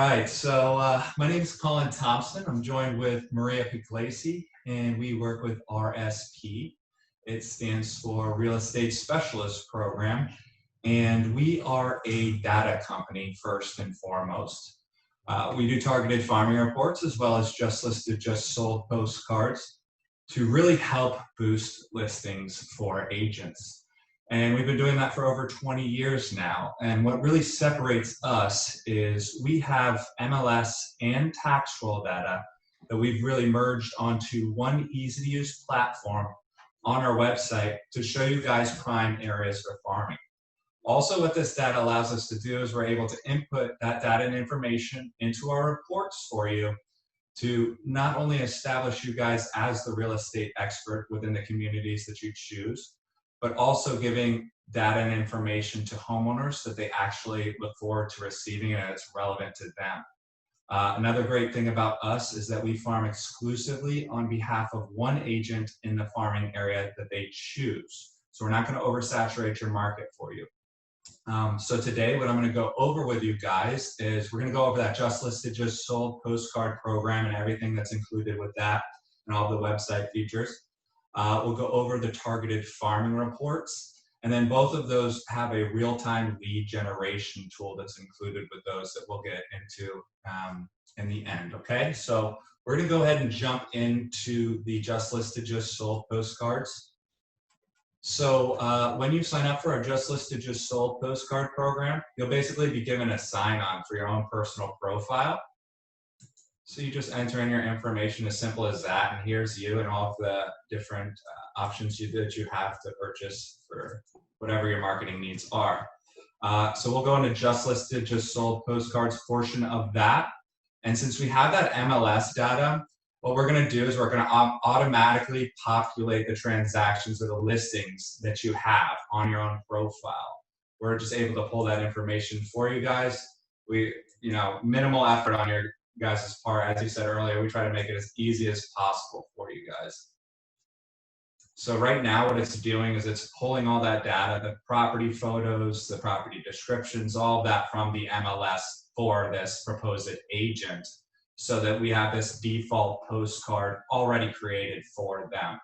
right, so my name is Colin Thompson. I'm joined with Maria Puglisi, and we work with RSP. It stands for Real Estate Specialist Program, and we are a data company first and foremost. We do targeted farming reports as well as just listed, just sold postcards to really help boost listings for agents. And we've been doing that for over 20 years now. And what really separates us is we have MLS and tax roll data that we've really merged onto one easy to use platform on our website to show you guys prime areas for farming. Also, what this data allows us to do is we're able to input that data and information into our reports for you to not only establish you guys as the real estate expert within the communities that you choose, but also giving data and information to homeowners that they actually look forward to receiving and it's relevant to them. Another great thing about us is that we farm exclusively on behalf of one agent in the farming area that they choose. So we're not going to oversaturate your market for you. So today, what I'm going to go over with you guys is we're going to go over that just listed, just sold postcard program and everything that's included with that and all the website features. We'll go over the targeted farming reports, and then both of those have a real-time lead generation tool that's included with those that we'll get into in the end, okay? So we're gonna go ahead and jump into the just listed, just sold postcards. So when you sign up for our just listed, just sold postcard program, you'll basically be given a sign-on for your own personal profile. So you just enter in your information, as simple as that, and here's you and all of the different options that you have to purchase for whatever your marketing needs are. So we'll go into just listed, just sold postcards portion of that. And since we have that MLS data, what we're going to do is we're going to automatically populate the transactions or the listings that you have on your own profile. We're just able to pull that information for you guys. Minimal effort on your guys' part. As you said earlier, we try to make it as easy as possible for you guys. So right now what it's doing is it's pulling all that data, the property photos, the property descriptions, all of that from the MLS for this proposed agent, so that we have this default postcard already created for them.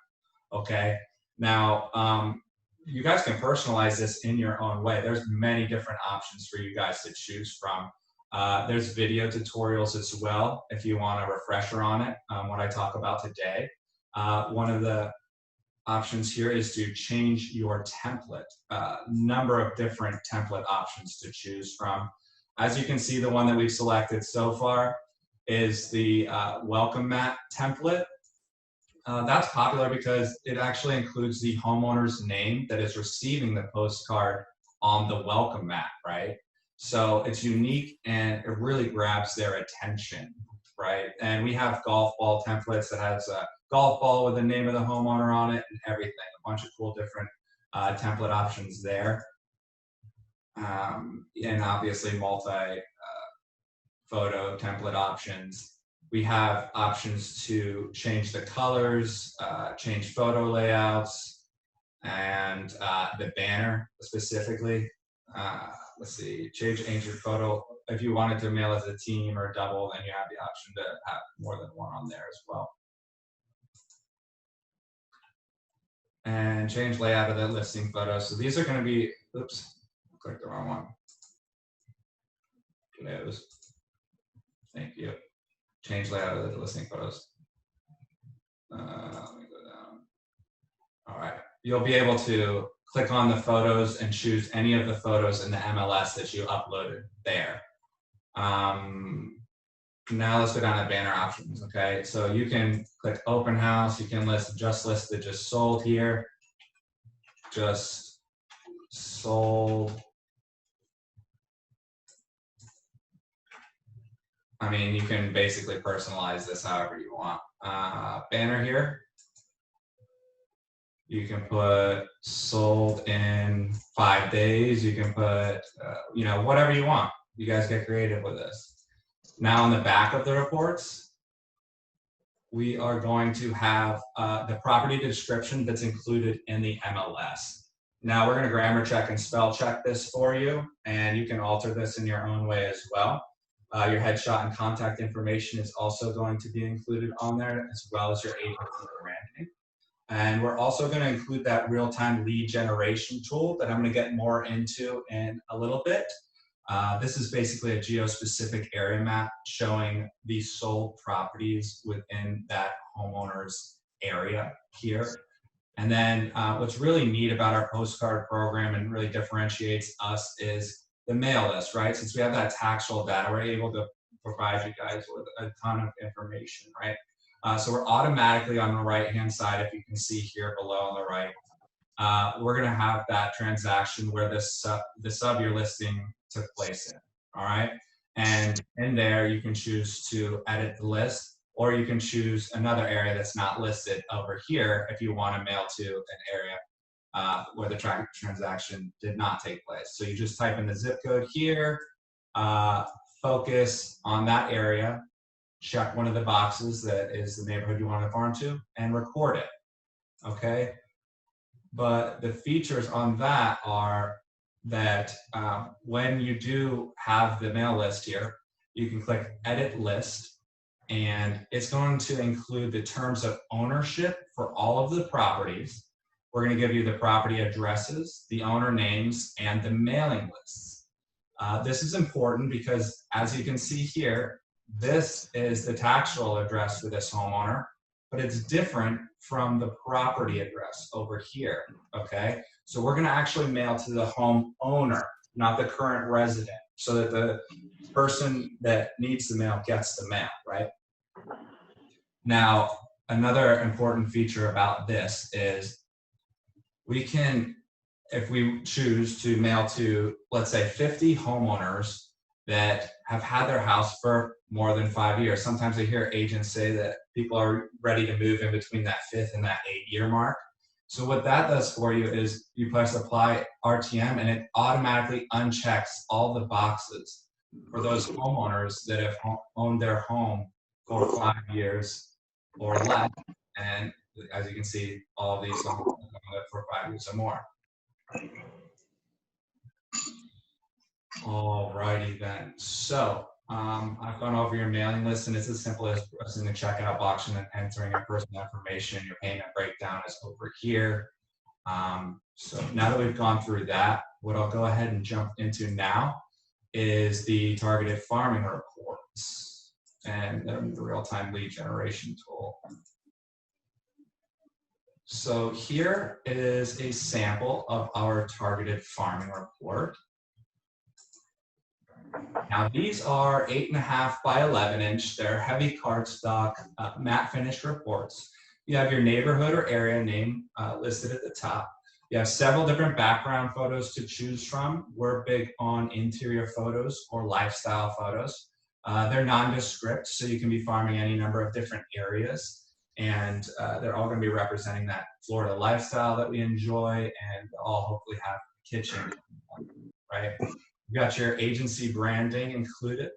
Okay, now you guys can personalize this in your own way. There's many different options for you guys to choose from. There's video tutorials as well if you want a refresher on it, what I talk about today. One of the options here is to change your template. Number of different template options to choose from. As you can see, the one that we've selected so far is the welcome mat template. That's popular because it actually includes the homeowner's name that is receiving the postcard on the welcome mat, right? So it's unique and it really grabs their attention, right? And we have golf ball templates that has a golf ball with the name of the homeowner on it and everything, a bunch of cool different template options there. And obviously multi-photo template options. We have options to change the colors, change photo layouts, and the banner specifically. Let's see, change your photo. If you wanted to mail as a team or double, then you have the option to have more than one on there as well. And change layout of the listing photos. So these are going to be, oops, clicked the wrong one. Close. Thank you. Change layout of the listing photos. Let me go down. All right. You'll be able to click on the photos and choose any of the photos in the MLS that you uploaded there. Now let's go down to banner options, okay? So you can click open house, you can list just listed, just sold here, just sold. I mean, you can basically personalize this however you want. Banner here. You can put sold in 5 days. You can put, whatever you want. You guys get creative with this. Now on the back of the reports, we are going to have the property description that's included in the MLS. Now we're going to grammar check and spell check this for you, and you can alter this in your own way as well. Your headshot and contact information is also going to be included on there, as well as your agency branding. And we're also going to include that real-time lead generation tool that I'm going to get more into in a little bit. This is basically a geo-specific area map showing the sold properties within that homeowner's area here. And then what's really neat about our postcard program and really differentiates us is the mail list, right? Since we have that tactile data, we're able to provide you guys with a ton of information, right? So we're automatically on the right-hand side, if you can see here below on the right, we're gonna have that transaction where the sub you're listing took place in, all right? And in there, you can choose to edit the list, or you can choose another area that's not listed over here if you want to mail to an area where the transaction did not take place. So you just type in the zip code here, focus on that area, check one of the boxes that is the neighborhood you want to farm to, and record it, okay? But the features on that are that when you do have the mail list here, you can click Edit List, and it's going to include the terms of ownership for all of the properties. We're going to give you the property addresses, the owner names, and the mailing lists. This is important because, as you can see here, this is the tactile address for this homeowner, but it's different from the property address over here, okay? So we're going to actually mail to the homeowner, not the current resident, so that the person that needs the mail gets the mail, right? Now, another important feature about this is we can, if we choose to mail to, let's say, 50 homeowners that have had their house for more than 5 years. Sometimes I hear agents say that people are ready to move in between that 5th and that 8-year mark. So what that does for you is you press apply RTM and it automatically unchecks all the boxes for those homeowners that have owned their home for 5 years or less. And as you can see, all of these homeowners have lived for 5 years or more. Alrighty then. So I've gone over your mailing list, and it's as simple as pressing the checkout box and then entering your personal information. Your payment breakdown is over here. So now that we've gone through that, what I'll go ahead and jump into now is the targeted farming reports and the real-time lead generation tool. So here is a sample of our targeted farming report. Now these are 8.5 by 11 inch. They're heavy cardstock matte finish reports. You have your neighborhood or area name listed at the top. You have several different background photos to choose from. We're big on interior photos or lifestyle photos. They're nondescript, so you can be farming any number of different areas. And they're all going to be representing that Florida lifestyle that we enjoy, and all hopefully have a kitchen, right? You got your agency branding included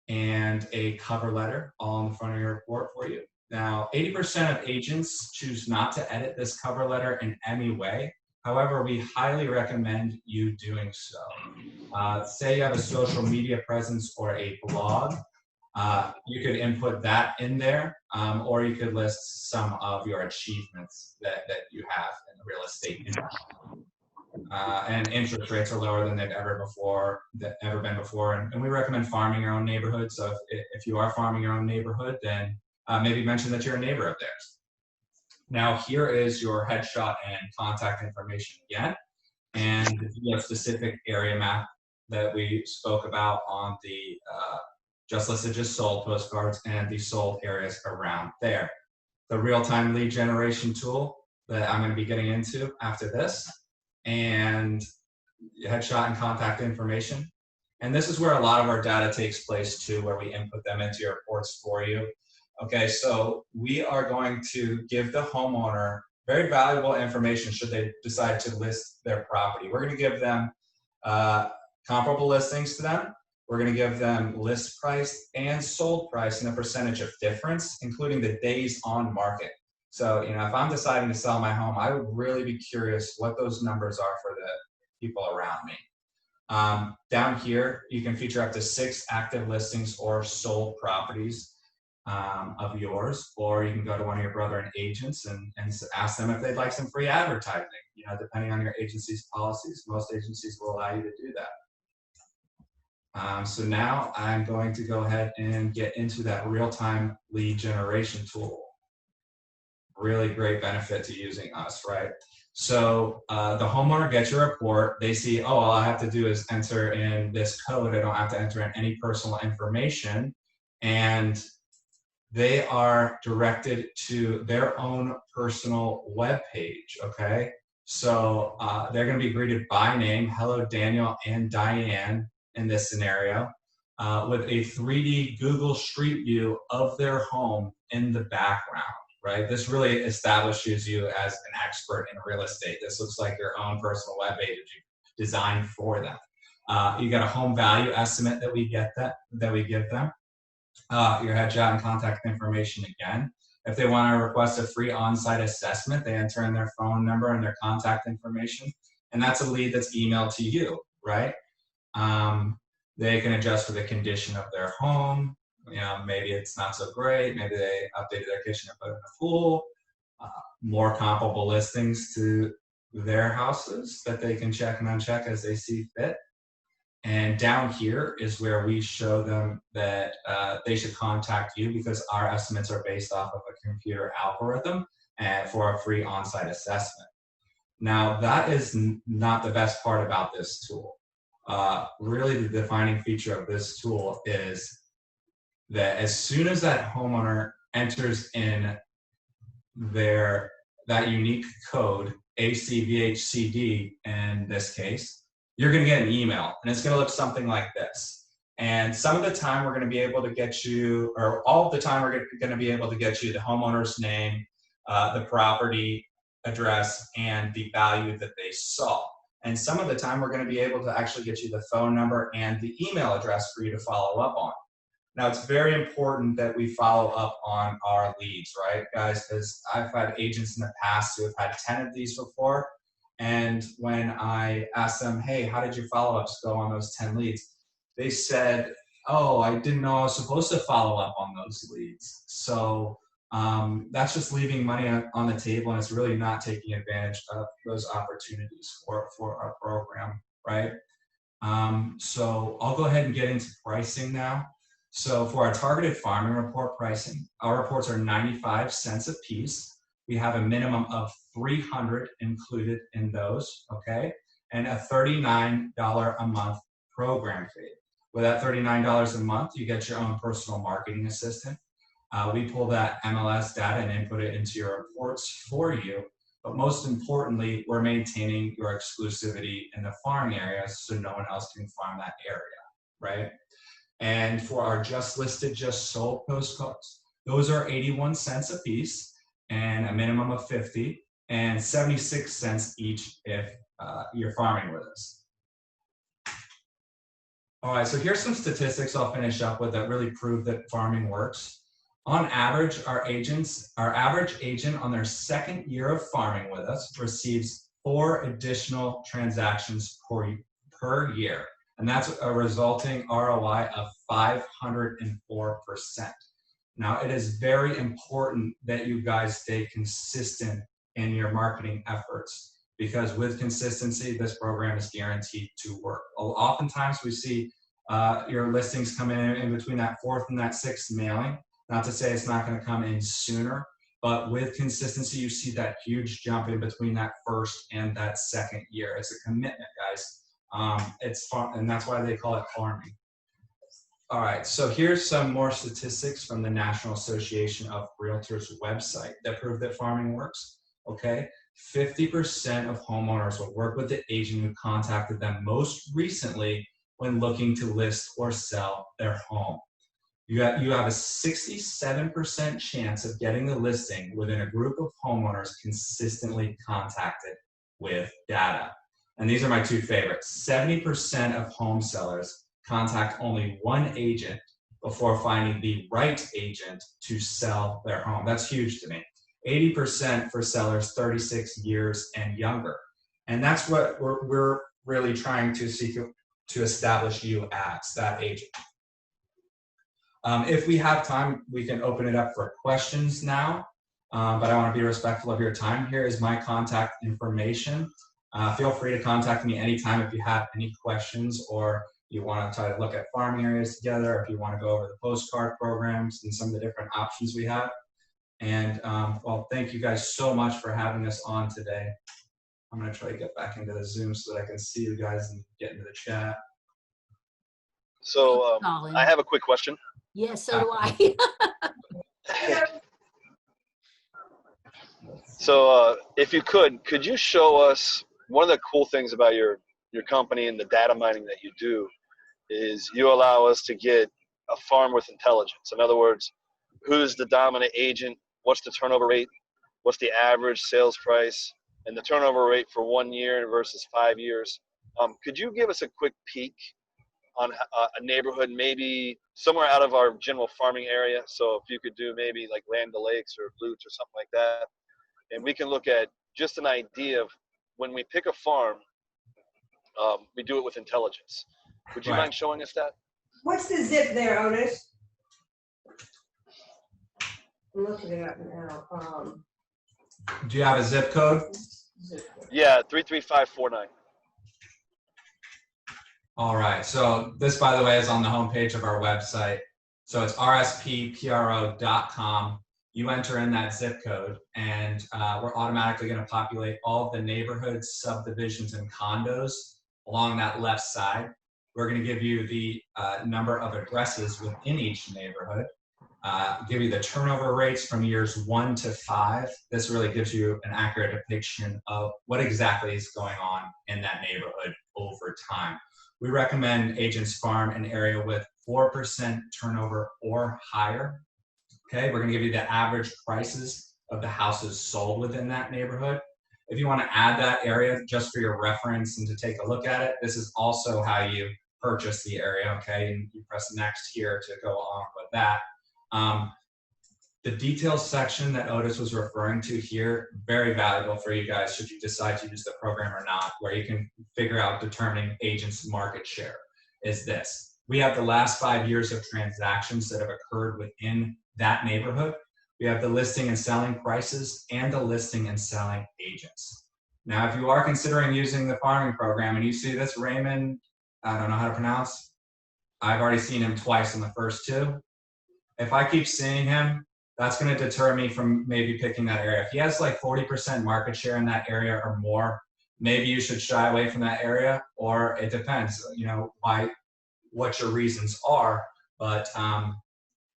and a cover letter all on the front of your report for you. Now, 80% of agents choose not to edit this cover letter in any way. However, we highly recommend you doing so. Say you have a social media presence or a blog, you could input that in there, or you could list some of your achievements that you have in the real estate industry. And interest rates are lower than they've ever been before. And we recommend farming your own neighborhood. So if you are farming your own neighborhood, then maybe mention that you're a neighbor of theirs. Now here is your headshot and contact information again, and the specific area map that we spoke about on the just listed, just sold postcards and the sold areas around there. The real-time lead generation tool that I'm going to be getting into after this, and headshot and contact information. And this is where a lot of our data takes place too, where we input them into your reports for you. Okay, so we are going to give the homeowner very valuable information should they decide to list their property. We're going to give them comparable listings to them. We're going to give them list price and sold price and a percentage of difference, including the days on market. So, you know, if I'm deciding to sell my home, I would really be curious what those numbers are for the people around me. Down here, you can feature up to 6 active listings or sold properties of yours, or you can go to one of your brother agents and ask them if they'd like some free advertising. You know, depending on your agency's policies, most agencies will allow you to do that. So now I'm going to go ahead and get into that real-time lead generation tool. Really great benefit to using us, right? So the homeowner gets your report. They see, oh, all I have to do is enter in this code. I don't have to enter in any personal information. And they are directed to their own personal web page, okay? So they're gonna be greeted by name, hello Daniel and Diane in this scenario, with a 3D Google Street View of their home in the background, right? This really establishes you as an expert in real estate. This looks like your own personal web page designed for them. You got a home value estimate that we give them. Your headshot and contact information again. If they want to request a free on-site assessment, they enter in their phone number and their contact information, and that's a lead that's emailed to you, right? They can adjust for the condition of their home. You know, maybe it's not so great. Maybe they updated their kitchen or put in a pool. More comparable listings to their houses that they can check and uncheck as they see fit. And down here is where we show them that they should contact you because our estimates are based off of a computer algorithm and for a free on-site assessment. Now, that is not the best part about this tool. Really, the defining feature of this tool is that as soon as that homeowner enters in that unique code, ACVHCD in this case, you're going to get an email, and it's going to look something like this. And some of the time we're going to be able to get you, or all of the time we're going to be able to get you the homeowner's name, the property address, and the value that they saw. And some of the time we're going to be able to actually get you the phone number and the email address for you to follow up on. Now, it's very important that we follow up on our leads, right, guys? Because I've had agents in the past who have had 10 of these before. And when I asked them, hey, how did your follow-ups go on those 10 leads? They said, oh, I didn't know I was supposed to follow up on those leads. So that's just leaving money on the table, and it's really not taking advantage of those opportunities for our program, right? So I'll go ahead and get into pricing now. So for our targeted farming report pricing, our reports are 95 cents a piece. We have a minimum of 300 included in those, okay? And a $39 a month program fee. With that $39 a month, you get your own personal marketing assistant. We pull that MLS data and input it into your reports for you. But most importantly, we're maintaining your exclusivity in the farm areas so no one else can farm that area, right? And for our just listed, just sold postcards, those are 81 cents a piece and a minimum of 50 and 76 cents each if you're farming with us. All right, so here's some statistics I'll finish up with that really prove that farming works. On average, our average agent on their second year of farming with us receives 4 additional transactions per year. And that's a resulting ROI of 504%. Now, it is very important that you guys stay consistent in your marketing efforts because with consistency, this program is guaranteed to work. Oftentimes, we see your listings come in between that 4th and that 6th mailing. Not to say it's not going to come in sooner, but with consistency, you see that huge jump in between that 1st and that 2nd year. It's a commitment, guys. It's fun, and that's why they call it farming. All right, so here's some more statistics from the National Association of Realtors website that prove that farming works, okay? 50% of homeowners will work with the agent who contacted them most recently when looking to list or sell their home. You have a 67% chance of getting the listing within a group of homeowners consistently contacted with data. And these are my 2 favorites. 70% of home sellers contact only one agent before finding the right agent to sell their home. That's huge to me. 80% for sellers 36 years and younger. And that's what we're really trying to seek to establish you as that agent. If we have time, we can open it up for questions now, but I want to be respectful of your time. Here is my contact information. Feel free to contact me anytime if you have any questions, or you want to try to look at farming areas together, or if you want to go over the postcard programs and some of the different options we have. And well, thank you guys so much for having us on today. I'm going to try to get back into the Zoom so that I can see you guys and get into the chat. So I have a quick question. Yes, so do I. So if you could you show us one of the cool things about your company and the data mining that you do is you allow us to get a farm with intelligence. In other words, who's the dominant agent? What's the turnover rate? What's the average sales price? And the turnover rate for 1 year versus 5 years. Could you give us a quick peek on a neighborhood, maybe somewhere out of our general farming area? So if you could do maybe like Land O'Lakes or Lutz or something like that, and we can look at just an idea of when we pick a farm, we do it with intelligence. Would you mind showing us that? What's the zip there, Otis? I'm looking it up now. Do you have a zip code? Yeah, 33549. All right, so this, by the way, is on the homepage of our website. So it's rspPRO.com. You enter in that zip code, and we're automatically going to populate all of the neighborhoods, subdivisions, and condos along that left side. We're going to give you the number of addresses within each neighborhood, give you the turnover rates from years 1 to 5. This really gives you an accurate depiction of what exactly is going on in that neighborhood over time. We recommend agents farm an area with 4% turnover or higher. Okay, we're gonna give you the average prices of the houses sold within that neighborhood. If you wanna add that area just for your reference and to take a look at it, this is also how you purchase the area, okay? And you press next here to go on with that. The details section that Otis was referring to here, very valuable for you guys should you decide to use the program or not, where you can figure out determining agents' market share is this. We have the last 5 years of transactions that have occurred within that neighborhood. We have the listing and selling prices and the listing and selling agents. Now, if you are considering using the farming program and you see this Raymond, I don't know how to pronounce, I've already seen him twice in the first 2. If I keep seeing him, that's going to deter me from maybe picking that area. If he has like 40% market share in that area or more, maybe you should shy away from that area, or it depends, you know, what your reasons are. But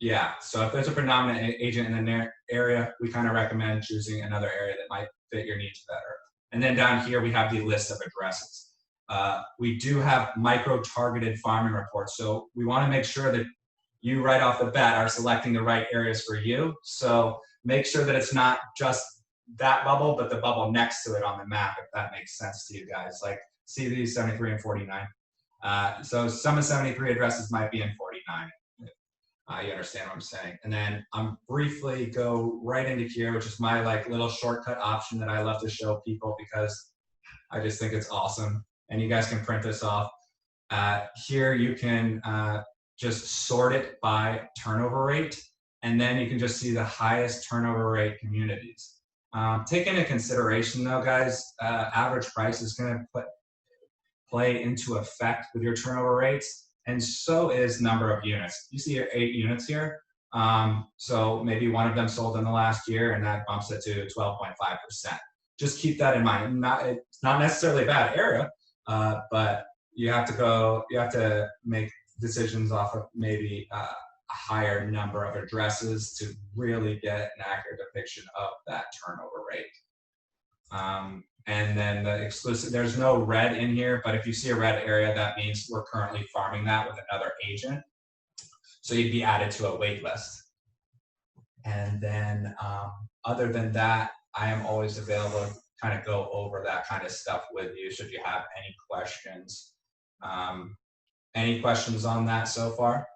yeah, so if there's a predominant agent in the area, we kind of recommend choosing another area that might fit your needs better. And then down here, we have the list of addresses. We do have micro-targeted farming reports. So we want to make sure that you right off the bat are selecting the right areas for you. So make sure that it's not just that bubble, but the bubble next to it on the map, if that makes sense to you guys. Like see these 73 and 49. So some of 73 addresses might be in 49. You understand what I'm saying. And then I'm briefly go right into here, which is my like little shortcut option that I love to show people because I just think it's awesome. And you guys can print this off. Here you can just sort it by turnover rate, and then you can just see the highest turnover rate communities. Take into consideration though, guys, average price is gonna play into effect with your turnover rates, and so is number of units. You see your 8 units here. So maybe one of them sold in the last year and that bumps it to 12.5%. Just keep that in mind. It's not necessarily a bad area, but you have to make decisions off of maybe a higher number of addresses to really get an accurate depiction of that turnover rate. And then the exclusive, there's no red in here, but if you see a red area, that means we're currently farming that with another agent. So you'd be added to a wait list. And then other than that, I am always available to kind of go over that kind of stuff with you should you have any questions. Any questions on that so far?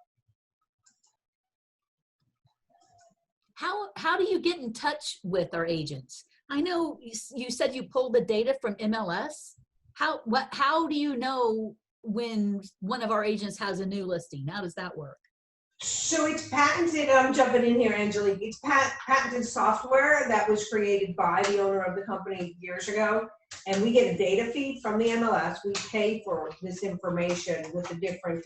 How do you get in touch with our agents? I know you said you pulled the data from MLS. How do you know when one of our agents has a new listing? How does that work? So it's patented, I'm jumping in here, Angelique. It's patented software that was created by the owner of the company years ago. And we get a data feed from the MLS. We pay for this information with the different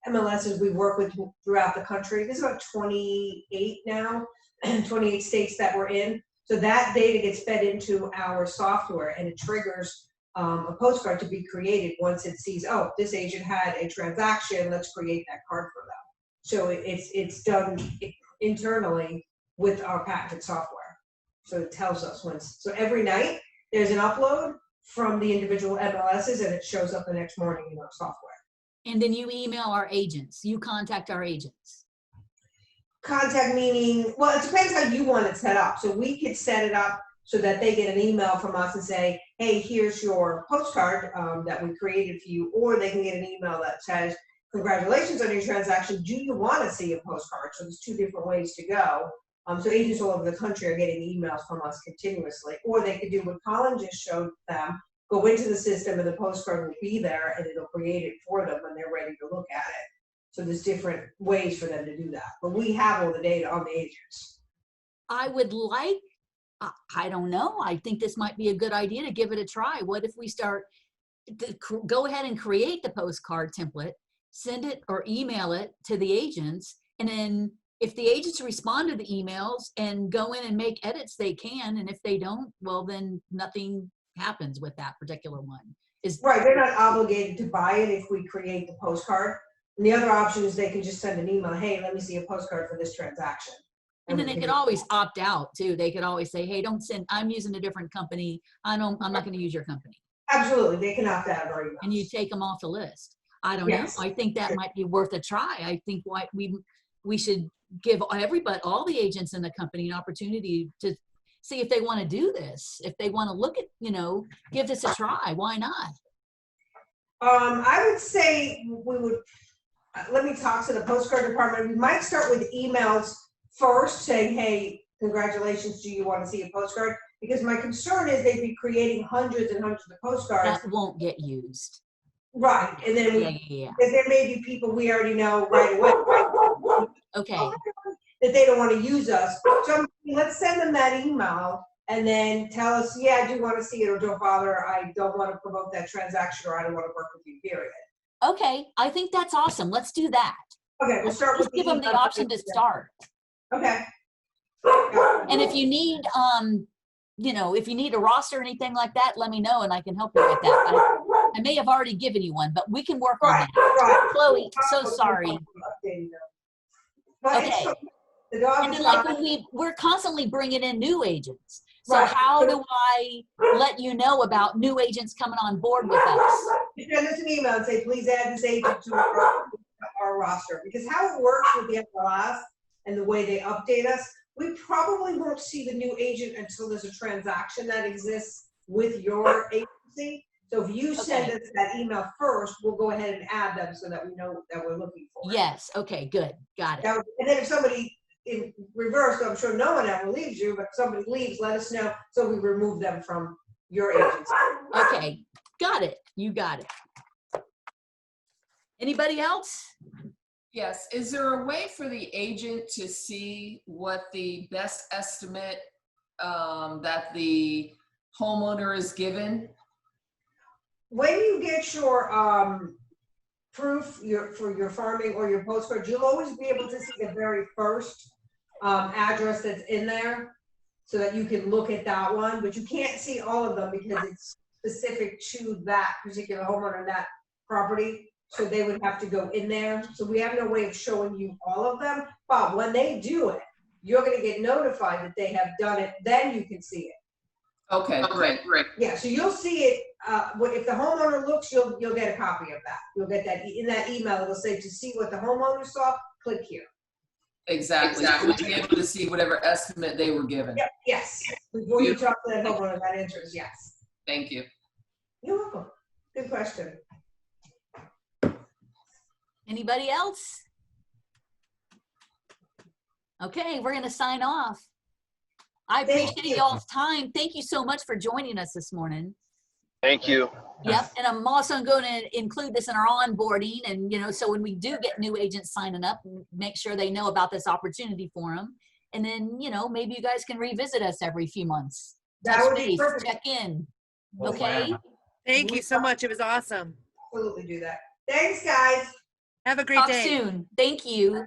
MLSs we work with throughout the country. There's about 28 now, 28 states that we're in. So that data gets fed into our software and it triggers a postcard to be created once it sees, oh, this agent had a transaction, let's create that card for them. So it's done internally with our patented software. So it tells us when, so every night there's an upload from the individual MLSs and it shows up the next morning in our software. And then you email our agents, you contact our agents. Contact meaning, well, it depends how you want it set up. So we could set it up so that they get an email from us and say, hey, here's your postcard that we created for you, or they can get an email that says, congratulations on your transaction. Do you want to see a postcard? So there's two different ways to go. So agents all over the country are getting emails from us continuously, or they could do what Colin just showed them, go into the system and the postcard will be there and it'll create it for them when they're ready to look at it. So there's different ways for them to do that, but we have all the data on the agents. I would like, I don't know, I think this might be a good idea to give it a try. What if we start to go ahead and create the postcard template, send it or email it to the agents, and then if the agents respond to the emails and go in and make edits, they can, and if they don't, well, then nothing happens with that particular one. Right, they're not obligated to buy it if we create the postcard. And the other option is they can just send an email, hey, let me see a postcard for this transaction. And then they could always opt out too. They could always say, hey, don't send, I'm using a different company. I'm not going to use your company. Absolutely, they can opt out of our emails. And you take them off the list. I don't know. I think that might be worth a try. I think what we should give everybody, all the agents in the company, an opportunity to see if they want to do this. If they want to look at, give this a try. Why not? I would say we would, let me talk to the postcard department. We might start with emails first saying, hey, congratulations, do you want to see a postcard? Because my concern is they'd be creating hundreds and hundreds of postcards. That won't get used. Right, and then because there may be people we already know right away. Okay. That they don't want to use us. So let's send them that email and then tell us, yeah, I do want to see it, or don't bother, I don't want to promote that transaction, or I don't want to work with you, period. Okay, I think that's awesome. Let's do that. Okay, we'll start with give them the option to start. Okay. And if you need, if you need a roster or anything like that, let me know and I can help you with that. I may have already given you one, but we can work on that. Right. Chloe, so sorry. Okay. And then like when we're constantly bringing in new agents. So how do I let you know about new agents coming on board with us? Send us an email and say, please add this agent to our roster. Because how it works with the MLS and the way they update us, we probably won't see the new agent until there's a transaction that exists with your agency. So if you send us that email first, we'll go ahead and add them so that we know that we're looking for it. Yes. Okay, good. Got it. And then if somebody in reverse, I'm sure no one ever leaves you, but if somebody leaves, let us know so we remove them from your agency. Okay, got it. You got it. Anybody else? Yes. Is there a way for the agent to see what the best estimate that the homeowner is given? When you get your proof for your farming or your postcard, you'll always be able to see the very first address that's in there so that you can look at that one, but you can't see all of them because it's specific to that particular homeowner, that property. So they would have to go in there. So we have no way of showing you all of them, but when they do it, you're going to get notified that they have done it. Then you can see it. Okay, great. Yeah, so you'll see it. If the homeowner looks, you'll get a copy of that. You'll get that in that email. It'll say to see what the homeowner saw, click here. Exactly. So we'll be able to see whatever estimate they were given. Yep. Yes. Before you talk to that homeowner, that answer is yes. Thank you. You're welcome. Good question. Anybody else? Okay, we're going to sign off. I appreciate y'all's time. Thank you so much for joining us this morning. Thank you. Yep, and I'm also going to include this in our onboarding, and so when we do get new agents signing up, make sure they know about this opportunity for them, and then maybe you guys can revisit us every few months. That Touch would be base, perfect. check in. We'll Okay. plan. Thank you so much. It was awesome. Absolutely do that. Thanks, guys. Have a great Talk day. soon. Thank you.